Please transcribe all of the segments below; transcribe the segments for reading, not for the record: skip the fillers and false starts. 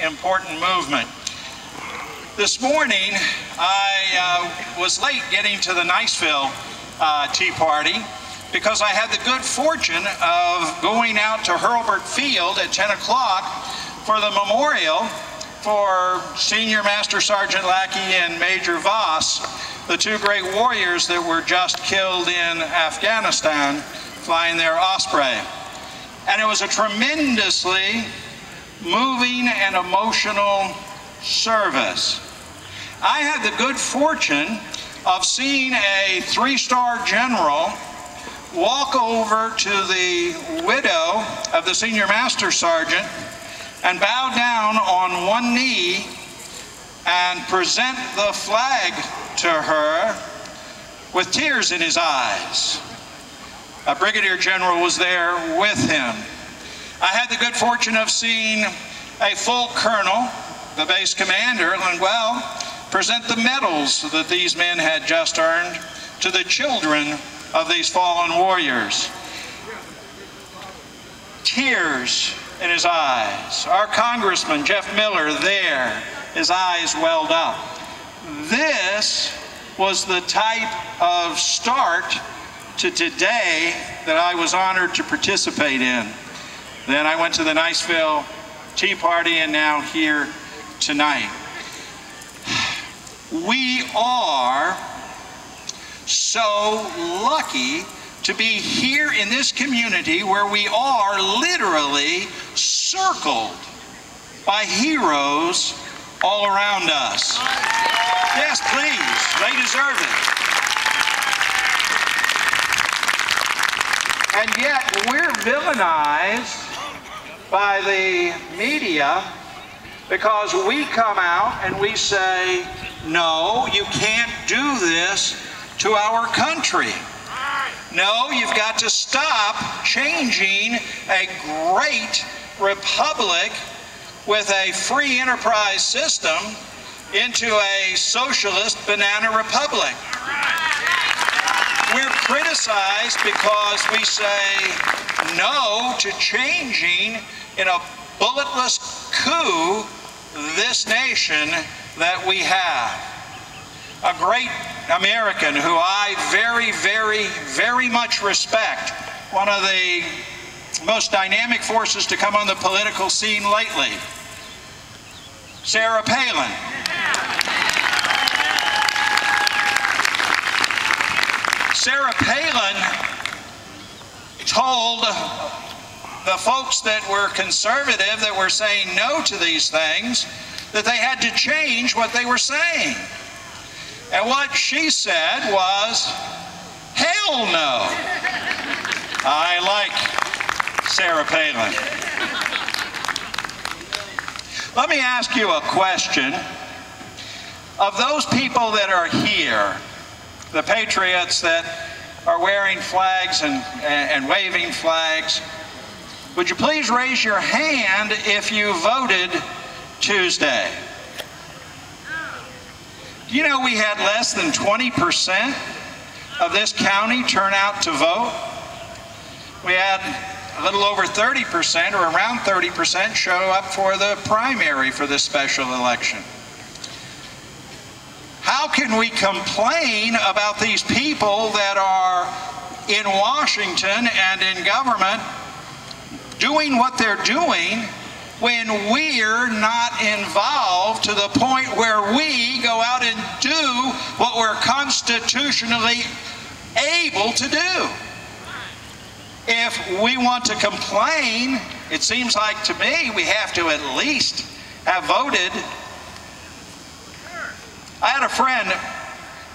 Important movement. This morning, I was late getting to the Niceville Tea Party because I had the good fortune of going out to Hurlburt Field at 10 o'clock for the memorial for Senior Master Sergeant Lackey and Major Voss, the two great warriors that were just killed in Afghanistan flying their Osprey. And it was a tremendously moving and emotional service. I had the good fortune of seeing a three-star general walk over to the widow of the Senior Master Sergeant and bow down on one knee and present the flag to her with tears in his eyes. A brigadier general was there with him. I had the good fortune of seeing a full colonel, the base commander, Linwell, present the medals that these men had just earned to the children of these fallen warriors. Tears in his eyes. Our Congressman, Jeff Miller, there, his eyes welled up. This was the type of start to today that I was honored to participate in. Then I went to the Niceville Tea Party and now here tonight. We are so lucky to be here in this community where we are literally circled by heroes all around us. Yes, please, they deserve it. And yet we're villainized by the media because we come out and we say, no, you can't do this to our country. No, you've got to stop changing a great republic with a free enterprise system into a socialist banana republic. We're criticized because we say no to changing in a bulletless coup this nation that we have. A great American who I very, very, very much respect, one of the most dynamic forces to come on the political scene lately, Sarah Palin. Sarah Palin told the folks that were conservative, that were saying no to these things, that they had to change what they were saying. And what she said was, hell no. I like Sarah Palin. Let me ask you a question. Of those people that are here, the patriots that are wearing flags and waving flags, would you please raise your hand if you voted Tuesday? Do you know we had less than 20% of this county turn out to vote? We had a little over 30% or around 30% show up for the primary for this special election. How can we complain about these people that are in Washington and in government doing what they're doing when we're not involved to the point where we go out and do what we're constitutionally able to do? If we want to complain, it seems like to me we have to at least have voted. I had a friend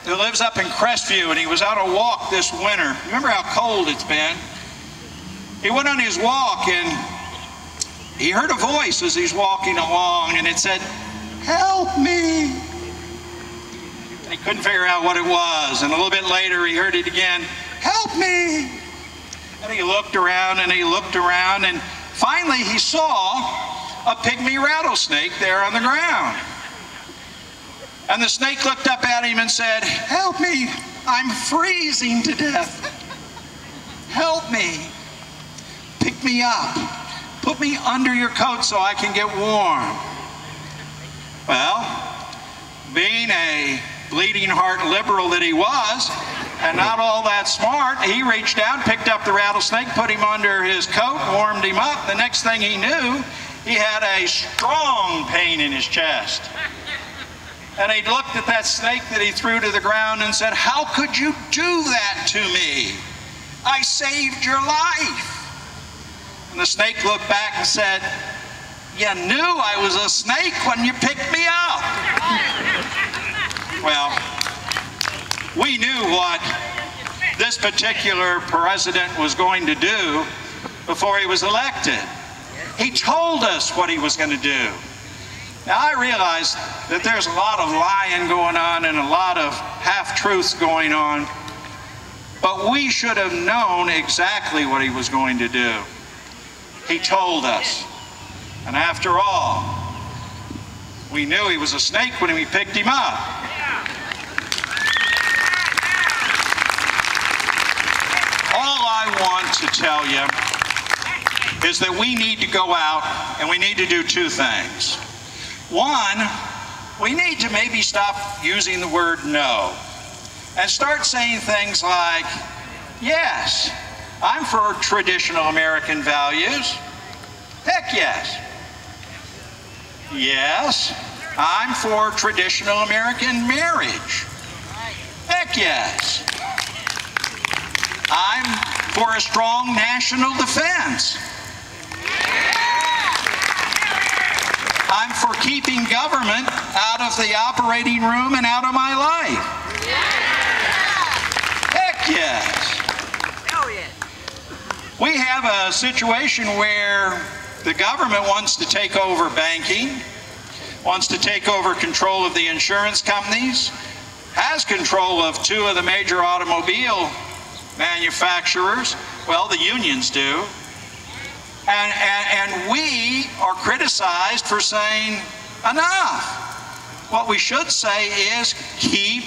who lives up in Crestview, and he was out on a walk this winter. Remember how cold it's been? He went on his walk, and he heard a voice as he's walking along, and it said, "Help me." And he couldn't figure out what it was. And a little bit later, he heard it again, "Help me." And he looked around, and he looked around, and finally he saw a pygmy rattlesnake there on the ground. And the snake looked up at him and said, "Help me, I'm freezing to death. Help me. Pick me up. Put me under your coat so I can get warm. Well, being a bleeding heart liberal that he was, and not all that smart, he reached out, picked up the rattlesnake, put him under his coat, warmed him up. The next thing he knew, he had a strong pain in his chest. And he looked at that snake that he threw to the ground and said, "How could you do that to me? I saved your life." And the snake looked back and said, "You knew I was a snake when you picked me up." Well, we knew what this particular president was going to do before he was elected. He told us what he was going to do. Now, I realize that there's a lot of lying going on and a lot of half-truths going on, but we should have known exactly what he was going to do. He told us. And after all, we knew he was a snake when we picked him up. All I want to tell you is that we need to go out and we need to do two things. One, we need to maybe stop using the word no and start saying things like, yes, I'm for traditional American values. Heck yes. Yes, I'm for traditional American marriage. Heck yes. I'm for a strong national defense. I'm for keeping government out of the operating room and out of my life. Heck yes. We have a situation where the government wants to take over banking, wants to take over control of the insurance companies, has control of two of the major automobile manufacturers. Well, the unions do. And we are criticized for saying enough. What we should say is keep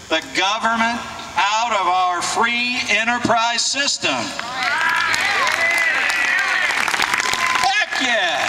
the government out of our free enterprise system. Heck yeah!